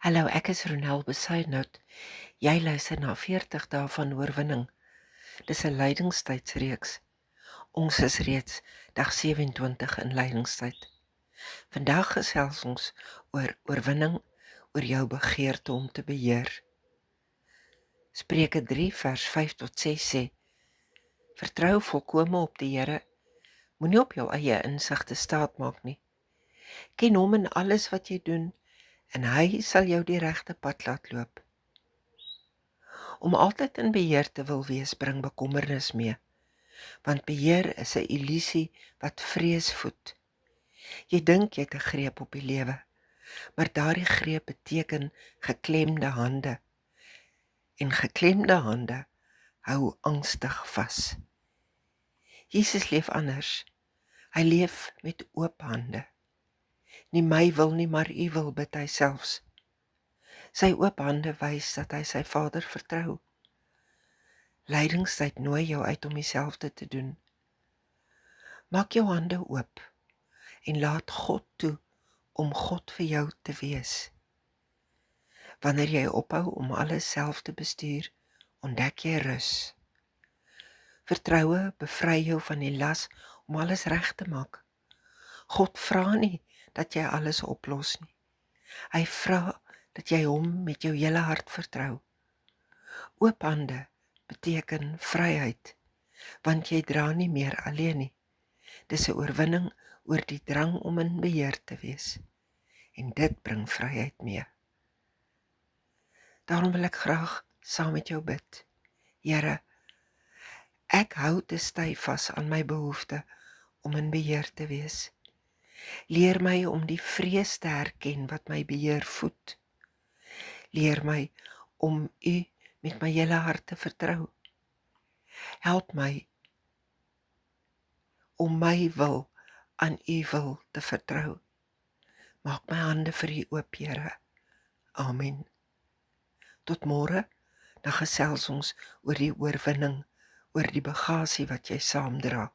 Hallo, ek is Ronel Besuidnout. Jy luister na 40 dae van oorwinning. Dis 'n lydingstydsreeks. Ons is reeds dag 27 in lydingstyd. Vandag gesels ons oor oorwinning, oor jou begeerte om te beheer. Spreuke 3 vers 5 tot 6 sê: Vertrou volkome op die Here. Moenie op jou eie insigte staatmaak nie. Ken hom in alles wat jy doen en hy sal jou die regte pad laat loop. Om altyd in beheer te wil wees bring bekommernis mee, want beheer is 'n illusie wat vrees voed. Jy dink jy het 'n greep op die lewe, maar daardie greep beteken geklemde hande. En geklemde hande hou angstig vas. Jesus leef anders. Hy leef met oop hande. Nie my wil nie, maar U wil, bid hy selfs. Sy oop hande wys dat hy sy Vader vertrou. Lydingstyd nooi jou uit om dieselfde te doen. Maak jou hande oop en laat God toe om God vir jou te wees. Wanneer jy ophou om alles self te bestuur, ontdek jy rus. Vertroue bevry jou van die las om alles reg te maak. God vra nie dat jy alles oplos nie. Hy vra dat jy hom met jou hele hart vertrou. Oop hande beteken vryheid, want jy dra nie meer alleen nie. Dis 'n oorwinning oor die drang om in beheer te wees. En dit bring vryheid mee. Daarom wil ek graag saam met jou bid. Here, ek hou te styf vas aan my behoefte om in beheer te wees. Leer my om die vrees te herken wat my beheer voed. Leer my om U met my hele hart te vertrou. Help my om my wil aan U wil te vertrou. Maak my hande vir U oop, Here. Amen. Tot môre, dan gesels ons oor die oorwinning, oor die bagasie wat jy saamdra.